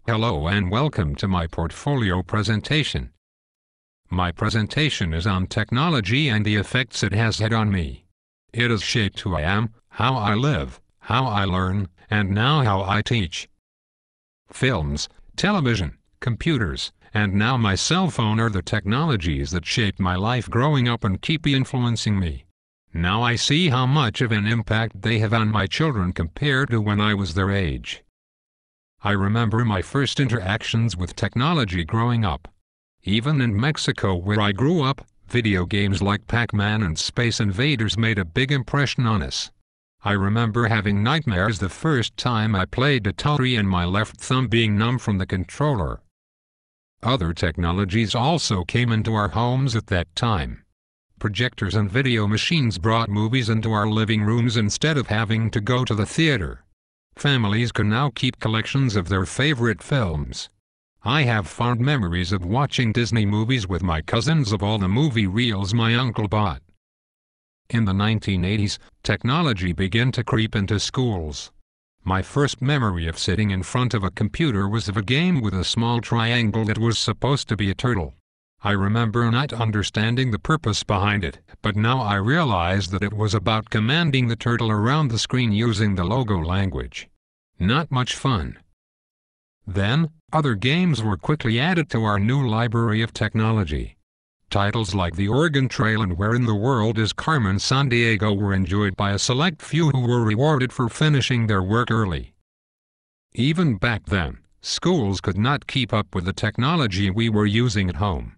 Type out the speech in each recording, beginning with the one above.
Hello and welcome to my portfolio presentation. My presentation is on technology and the effects it has had on me. It has shaped who I am, how I live, how I learn, and now how I teach. Films, television, computers, and now my cell phone are the technologies that shaped my life growing up and keep influencing me. Now I see how much of an impact they have on my children compared to when I was their age. I remember my first interactions with technology growing up. Even in Mexico where I grew up, video games like Pac-Man and Space Invaders made a big impression on us. I remember having nightmares the first time I played Atari and my left thumb being numb from the controller. Other technologies also came into our homes at that time. Projectors and video machines brought movies into our living rooms instead of having to go to the theater. Families can now keep collections of their favorite films. I have fond memories of watching Disney movies with my cousins of all the movie reels my uncle bought. In the 1980s, technology began to creep into schools. My first memory of sitting in front of a computer was of a game with a small triangle that was supposed to be a turtle. I remember not understanding the purpose behind it, but now I realize that it was about commanding the turtle around the screen using the logo language. Not much fun. Then, other games were quickly added to our new library of technology. Titles like The Oregon Trail and Where in the World is Carmen Sandiego were enjoyed by a select few who were rewarded for finishing their work early. Even back then, schools could not keep up with the technology we were using at home.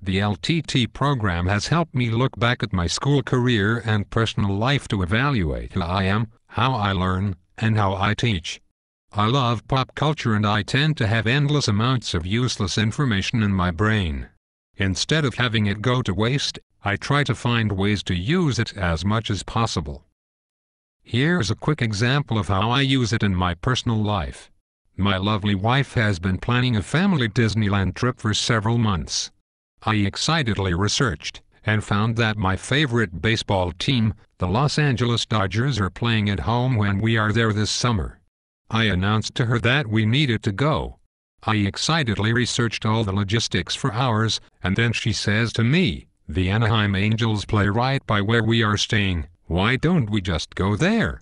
The LTT program has helped me look back at my school career and personal life to evaluate who I am, how I learn, and how I teach. I love pop culture and I tend to have endless amounts of useless information in my brain. Instead of having it go to waste, I try to find ways to use it as much as possible. Here's a quick example of how I use it in my personal life. My lovely wife has been planning a family Disneyland trip for several months. I excitedly researched and found that my favorite baseball team, the Los Angeles Dodgers, are playing at home when we are there this summer. I announced to her that we needed to go. I excitedly researched all the logistics for hours, and then she says to me, "The Anaheim Angels play right by where we are staying, why don't we just go there?"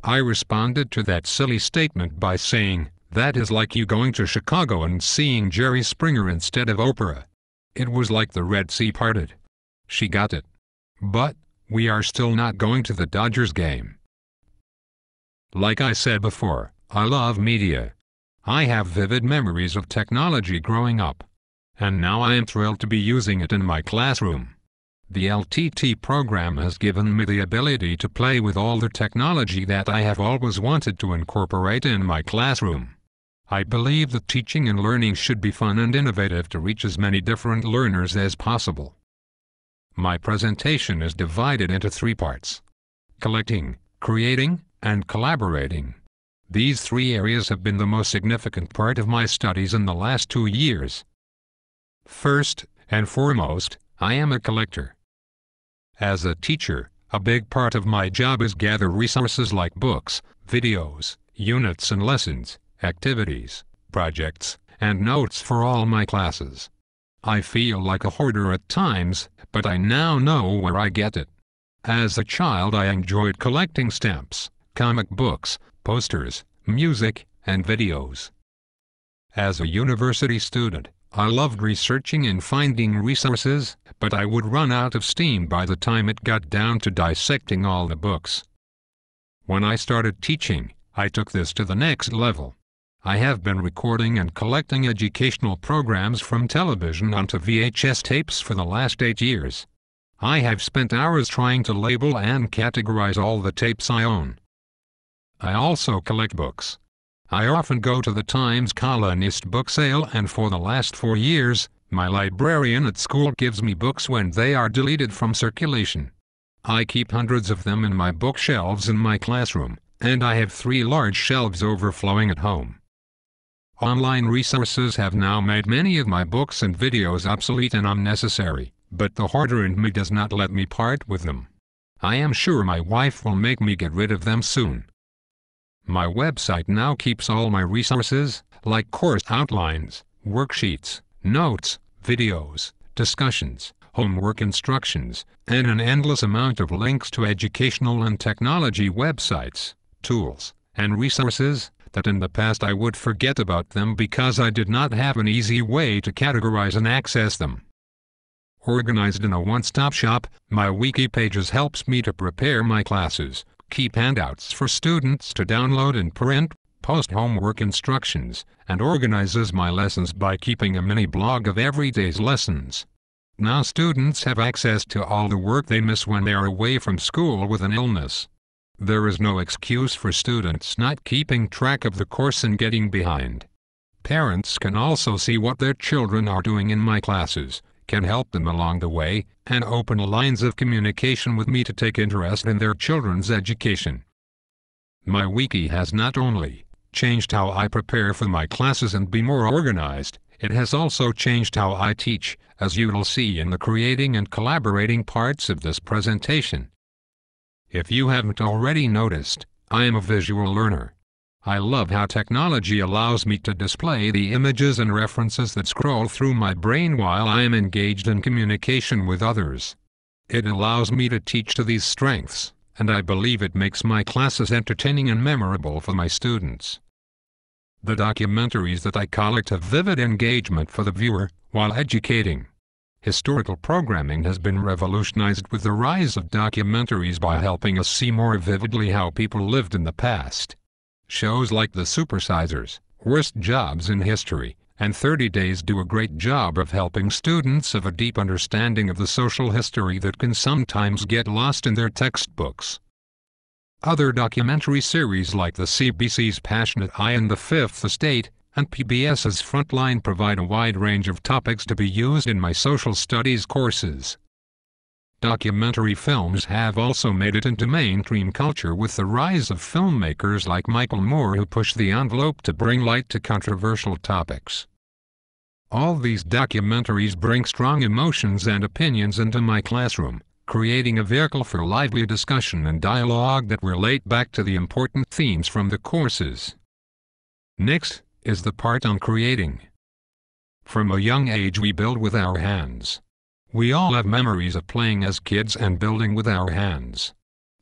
I responded to that silly statement by saying, "That is like you going to Chicago and seeing Jerry Springer instead of Oprah." It was like the Red Sea parted. She got it. But we are still not going to the Dodgers game. Like I said before, I love media. I have vivid memories of technology growing up. And now I am thrilled to be using it in my classroom. The LTT program has given me the ability to play with all the technology that I have always wanted to incorporate in my classroom. I believe that teaching and learning should be fun and innovative to reach as many different learners as possible. My presentation is divided into 3 parts: collecting, creating, and collaborating. These 3 areas have been the most significant part of my studies in the last 2 years. First and foremost, I am a collector. As a teacher, a big part of my job is gather resources like books, videos, units and lessons, activities, projects, and notes for all my classes. I feel like a hoarder at times, but I now know where I get it. As a child I enjoyed collecting stamps, comic books, posters, music, and videos. As a university student, I loved researching and finding resources, but I would run out of steam by the time it got down to dissecting all the books. When I started teaching, I took this to the next level. I have been recording and collecting educational programs from television onto VHS tapes for the last 8 years. I have spent hours trying to label and categorize all the tapes I own. I also collect books. I often go to the Times Colonist book sale, and for the last 4 years, my librarian at school gives me books when they are deleted from circulation. I keep hundreds of them in my bookshelves in my classroom, and I have 3 large shelves overflowing at home. Online resources have now made many of my books and videos obsolete and unnecessary, but the hoarder in me does not let me part with them. I am sure my wife will make me get rid of them soon. My website now keeps all my resources, like course outlines, worksheets, notes, videos, discussions, homework instructions, and an endless amount of links to educational and technology websites, tools, and resources that in the past I would forget about them because I did not have an easy way to categorize and access them. Organized in a one-stop shop, my wiki pages helps me to prepare my classes, keep handouts for students to download and print, post homework instructions, and organizes my lessons by keeping a mini blog of every day's lessons. Now students have access to all the work they miss when they are away from school with an illness. There is no excuse for students not keeping track of the course and getting behind. Parents can also see what their children are doing in my classes, can help them along the way, and open lines of communication with me to take interest in their children's education. My wiki has not only changed how I prepare for my classes and be more organized, it has also changed how I teach, as you will see in the creating and collaborating parts of this presentation. If you haven't already noticed, I am a visual learner. I love how technology allows me to display the images and references that scroll through my brain while I am engaged in communication with others. It allows me to teach to these strengths, and I believe it makes my classes entertaining and memorable for my students. The documentaries that I collect have vivid engagement for the viewer, while educating. Historical programming has been revolutionized with the rise of documentaries by helping us see more vividly how people lived in the past. Shows like The Supersizers, Worst Jobs in History, and 30 Days do a great job of helping students have a deep understanding of the social history that can sometimes get lost in their textbooks. Other documentary series like the CBC's Passionate Eye and The Fifth Estate, and PBS's Frontline provide a wide range of topics to be used in my social studies courses. Documentary films have also made it into mainstream culture with the rise of filmmakers like Michael Moore who push the envelope to bring light to controversial topics. All these documentaries bring strong emotions and opinions into my classroom, creating a vehicle for lively discussion and dialogue that relate back to the important themes from the courses. Next is the part on creating. From a young age we build with our hands. We all have memories of playing as kids and building with our hands.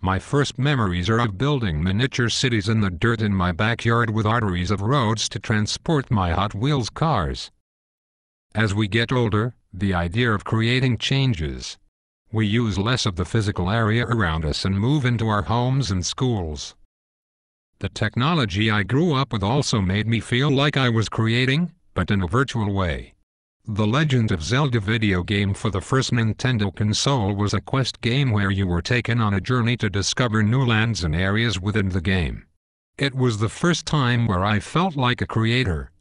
My first memories are of building miniature cities in the dirt in my backyard with arteries of roads to transport my Hot Wheels cars. As we get older, the idea of creating changes. We use less of the physical area around us and move into our homes and schools. The technology I grew up with also made me feel like I was creating, but in a virtual way. The Legend of Zelda video game for the first Nintendo console was a quest game where you were taken on a journey to discover new lands and areas within the game. It was the first time where I felt like a creator.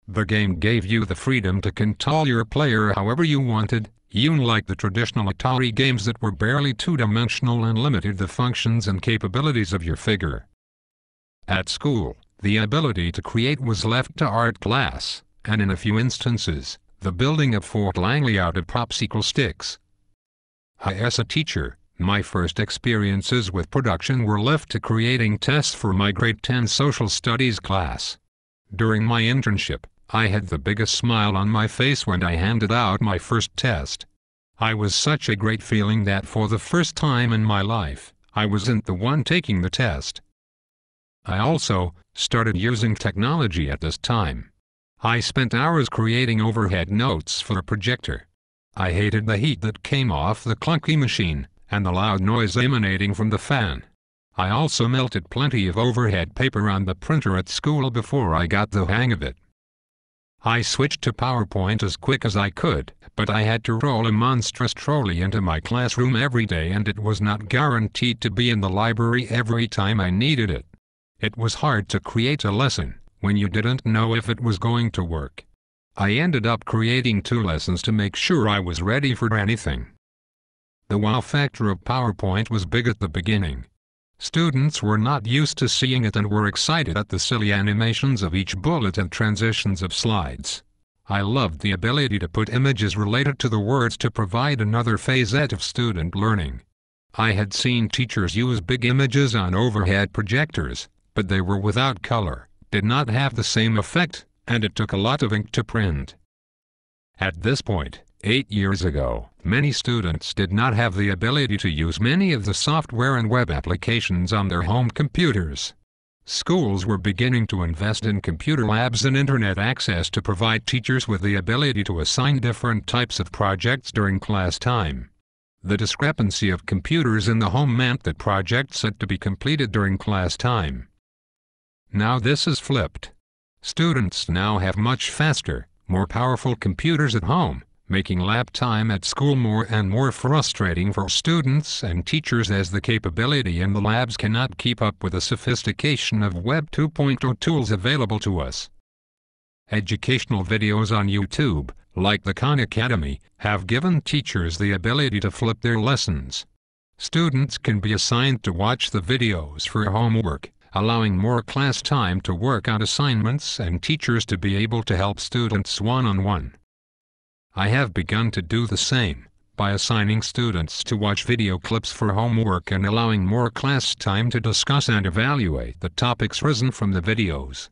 The game gave you the freedom to control your player however you wanted, unlike the traditional Atari games that were barely two-dimensional and limited the functions and capabilities of your figure. At school, the ability to create was left to art class, and in a few instances, the building of Fort Langley out of popsicle sticks. As a teacher, my first experiences with production were left to creating tests for my grade 10 social studies class. During my internship, I had the biggest smile on my face when I handed out my first test. I was such a great feeling that for the first time in my life, I wasn't the one taking the test. I also started using technology at this time. I spent hours creating overhead notes for a projector. I hated the heat that came off the clunky machine, and the loud noise emanating from the fan. I also melted plenty of overhead paper on the printer at school before I got the hang of it. I switched to PowerPoint as quick as I could, but I had to roll a monstrous trolley into my classroom every day and it was not guaranteed to be in the library every time I needed it. It was hard to create a lesson when you didn't know if it was going to work. I ended up creating 2 lessons to make sure I was ready for anything. The wow factor of PowerPoint was big at the beginning. Students were not used to seeing it and were excited at the silly animations of each bullet and transitions of slides. I loved the ability to put images related to the words to provide another facet of student learning. I had seen teachers use big images on overhead projectors, but they were without color, did not have the same effect, and it took a lot of ink to print. At this point, 8 years ago, many students did not have the ability to use many of the software and web applications on their home computers. Schools were beginning to invest in computer labs and internet access to provide teachers with the ability to assign different types of projects during class time. The discrepancy of computers in the home meant that projects had to be completed during class time. Now this is flipped. Students now have much faster, more powerful computers at home, making lab time at school more and more frustrating for students and teachers as the capability in the labs cannot keep up with the sophistication of Web 2.0 tools available to us. Educational videos on YouTube, like the Khan Academy, have given teachers the ability to flip their lessons. Students can be assigned to watch the videos for homework, allowing more class time to work on assignments and teachers to be able to help students one-on-one. I have begun to do the same, by assigning students to watch video clips for homework and allowing more class time to discuss and evaluate the topics risen from the videos.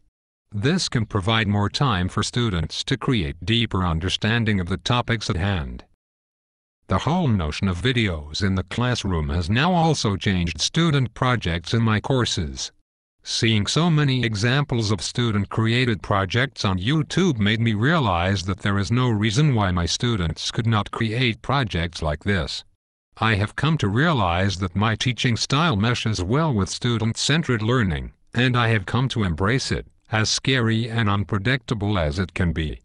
This can provide more time for students to create deeper understanding of the topics at hand. The whole notion of videos in the classroom has now also changed student projects in my courses. Seeing so many examples of student-created projects on YouTube made me realize that there is no reason why my students could not create projects like this. I have come to realize that my teaching style meshes well with student-centered learning, and I have come to embrace it, as scary and unpredictable as it can be.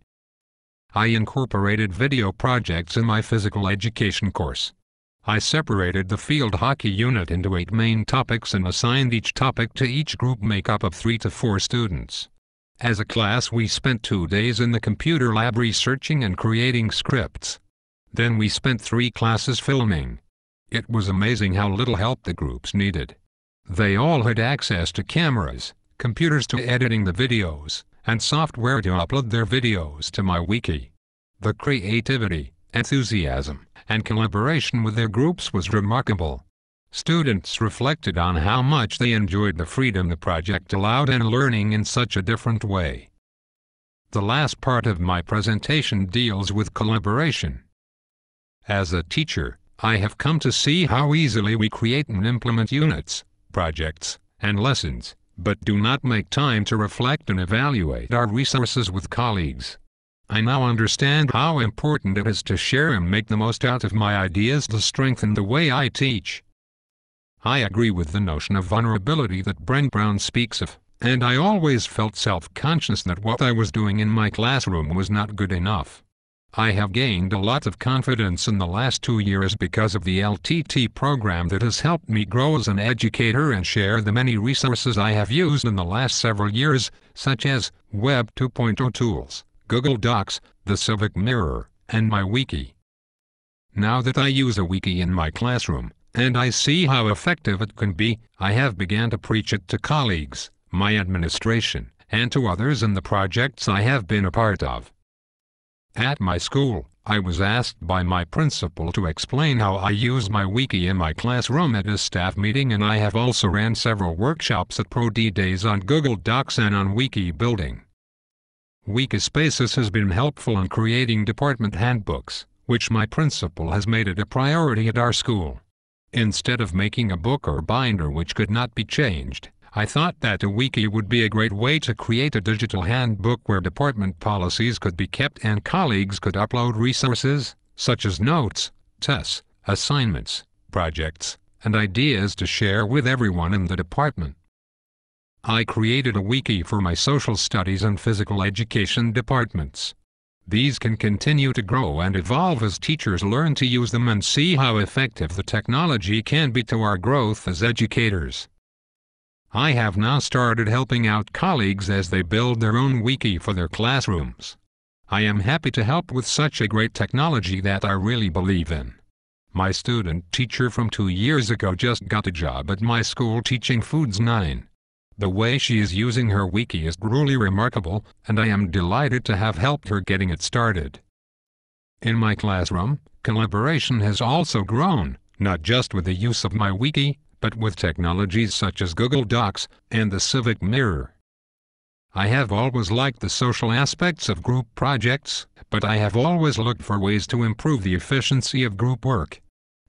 I incorporated video projects in my physical education course. I separated the field hockey unit into 8 main topics and assigned each topic to each group made up of 3 to 4 students. As a class we spent 2 days in the computer lab researching and creating scripts. Then we spent 3 classes filming. It was amazing how little help the groups needed. They all had access to cameras, computers to editing the videos, and software to upload their videos to my wiki. The creativity, enthusiasm, and collaboration with their groups was remarkable. Students reflected on how much they enjoyed the freedom the project allowed and learning in such a different way. The last part of my presentation deals with collaboration. As a teacher, I have come to see how easily we create and implement units, projects, and lessons, but do not make time to reflect and evaluate our resources with colleagues. I now understand how important it is to share and make the most out of my ideas to strengthen the way I teach. I agree with the notion of vulnerability that Brené Brown speaks of, and I always felt self-conscious that what I was doing in my classroom was not good enough. I have gained a lot of confidence in the last 2 years because of the LTT program that has helped me grow as an educator and share the many resources I have used in the last several years, such as Web 2.0 tools, Google Docs, the Civic Mirror, and my wiki. Now that I use a wiki in my classroom, and I see how effective it can be, I have begun to preach it to colleagues, my administration, and to others in the projects I have been a part of. At my school, I was asked by my principal to explain how I use my wiki in my classroom at a staff meeting, and I have also ran several workshops at Pro D Days on Google Docs and on wiki building. Wikispaces has been helpful in creating department handbooks, which my principal has made it a priority at our school. Instead of making a book or binder which could not be changed, I thought that a wiki would be a great way to create a digital handbook where department policies could be kept and colleagues could upload resources, such as notes, tests, assignments, projects, and ideas to share with everyone in the department. I created a wiki for my social studies and physical education departments. These can continue to grow and evolve as teachers learn to use them and see how effective the technology can be to our growth as educators. I have now started helping out colleagues as they build their own wiki for their classrooms. I am happy to help with such a great technology that I really believe in. My student teacher from 2 years ago just got a job at my school teaching Foods 9. The way she is using her wiki is truly remarkable, and I am delighted to have helped her getting it started. In my classroom, collaboration has also grown, not just with the use of my wiki, but with technologies such as Google Docs and the Civic Mirror. I have always liked the social aspects of group projects, but I have always looked for ways to improve the efficiency of group work.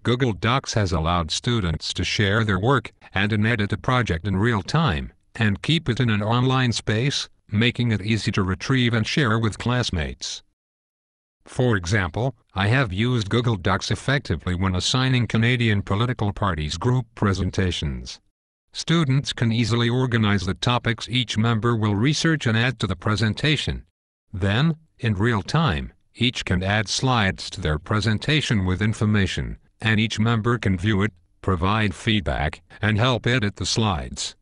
Google Docs has allowed students to share their work, add and edit a project in real time, and keep it in an online space, making it easy to retrieve and share with classmates. For example, I have used Google Docs effectively when assigning Canadian political parties group presentations. Students can easily organize the topics each member will research and add to the presentation. Then, in real time, each can add slides to their presentation with information, and each member can view it, provide feedback, and help edit the slides.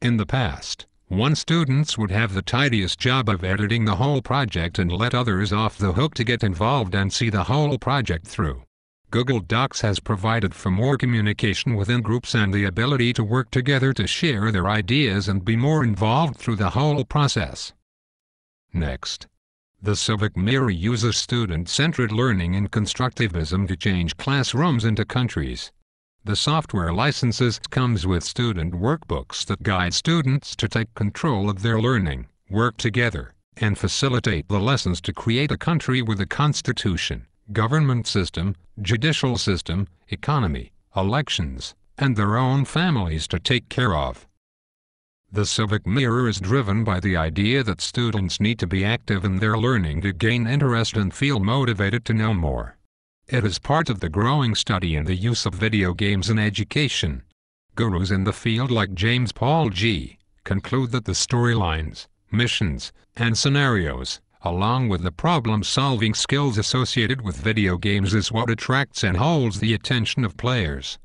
In the past, one student would have the tedious job of editing the whole project and let others off the hook to get involved and see the whole project through. Google Docs has provided for more communication within groups and the ability to work together to share their ideas and be more involved through the whole process. Next, the Civic Mirror uses student-centered learning and constructivism to change classrooms into countries. The software licenses comes with student workbooks that guide students to take control of their learning, work together, and facilitate the lessons to create a country with a constitution, government system, judicial system, economy, elections, and their own families to take care of. The Civic Mirror is driven by the idea that students need to be active in their learning to gain interest and feel motivated to know more. It is part of the growing study in the use of video games in education. Gurus in the field like James Paul G. conclude that the storylines, missions, and scenarios, along with the problem-solving skills associated with video games, is what attracts and holds the attention of players.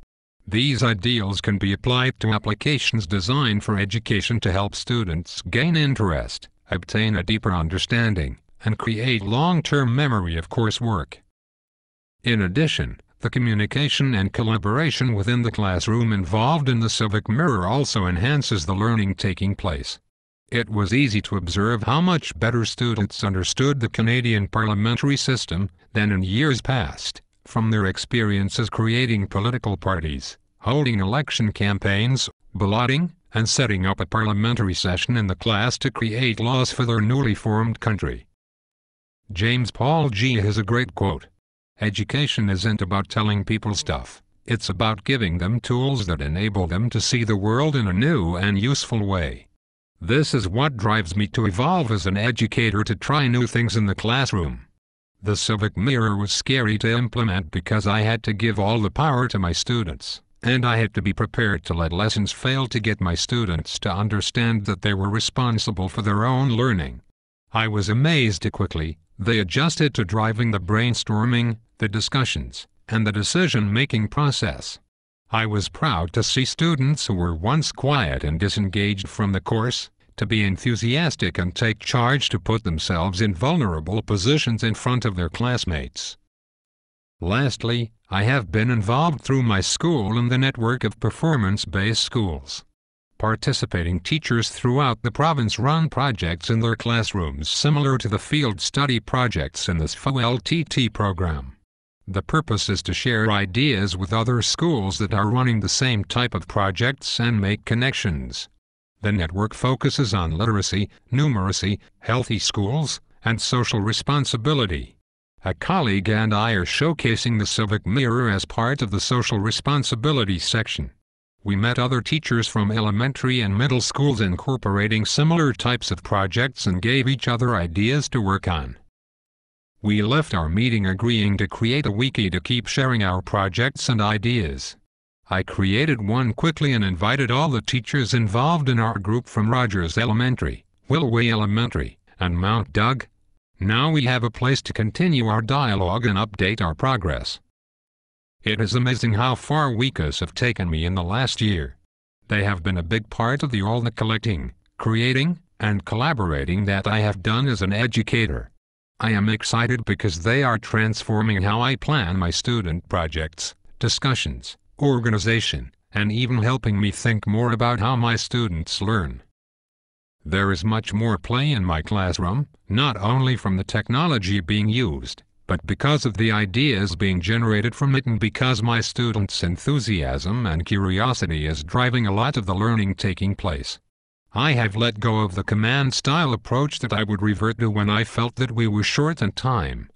These ideals can be applied to applications designed for education to help students gain interest, obtain a deeper understanding, and create long-term memory of coursework. In addition, the communication and collaboration within the classroom involved in the Civic Mirror also enhances the learning taking place. It was easy to observe how much better students understood the Canadian parliamentary system than in years past, from their experiences creating political parties, holding election campaigns, balloting, and setting up a parliamentary session in the class to create laws for their newly formed country. James Paul G. has a great quote. "Education isn't about telling people stuff, it's about giving them tools that enable them to see the world in a new and useful way." This is what drives me to evolve as an educator, to try new things in the classroom. The Civic Mirror was scary to implement because I had to give all the power to my students, and I had to be prepared to let lessons fail to get my students to understand that they were responsible for their own learning. I was amazed how quickly they adjusted to driving the brainstorming, the discussions, and the decision-making process. I was proud to see students who were once quiet and disengaged from the course, to be enthusiastic and take charge to put themselves in vulnerable positions in front of their classmates. Lastly, I have been involved through my school in the network of performance-based schools. Participating teachers throughout the province run projects in their classrooms similar to the field study projects in the SFO LTT program. The purpose is to share ideas with other schools that are running the same type of projects and make connections. The network focuses on literacy, numeracy, healthy schools, and social responsibility. A colleague and I are showcasing the Civic Mirror as part of the social responsibility section. We met other teachers from elementary and middle schools incorporating similar types of projects and gave each other ideas to work on. We left our meeting agreeing to create a wiki to keep sharing our projects and ideas. I created one quickly and invited all the teachers involved in our group from Rogers Elementary, Willoway Elementary, and Mount Doug. Now we have a place to continue our dialogue and update our progress. It is amazing how far wiki's have taken me in the last year. They have been a big part of all the collecting, creating, and collaborating that I have done as an educator. I am excited because they are transforming how I plan my student projects, discussions, organization, and even helping me think more about how my students learn. There is much more play in my classroom, not only from the technology being used, but because of the ideas being generated from it and because my students' enthusiasm and curiosity is driving a lot of the learning taking place. I have let go of the command-style approach that I would revert to when I felt that we were short on time.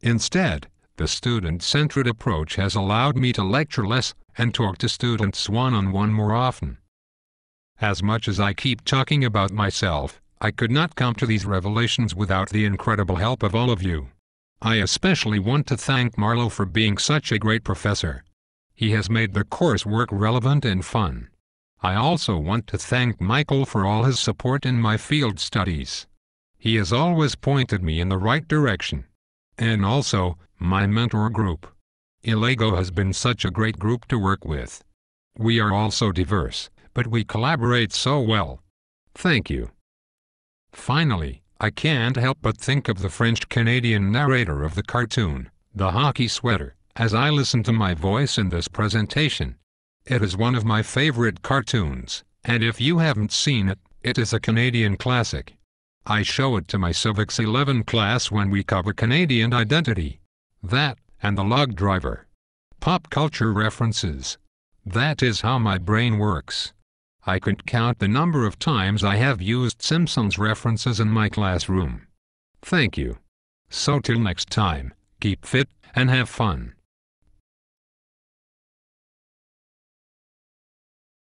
Instead, the student-centered approach has allowed me to lecture less and talk to students one-on-one more often. As much as I keep talking about myself, I could not come to these revelations without the incredible help of all of you. I especially want to thank Marlo for being such a great professor. He has made the coursework relevant and fun. I also want to thank Michael for all his support in my field studies. He has always pointed me in the right direction. And also, my mentor group. Ilago has been such a great group to work with. We are all so diverse, but we collaborate so well. Thank you. Finally, I can't help but think of the French-Canadian narrator of the cartoon, The Hockey Sweater, as I listen to my voice in this presentation. It is one of my favorite cartoons, and if you haven't seen it, it is a Canadian classic. I show it to my Civics 11 class when we cover Canadian identity. That, and the log driver. Pop culture references. That is how my brain works. I could count the number of times I have used Simpsons references in my classroom. Thank you. So till next time, keep fit and have fun.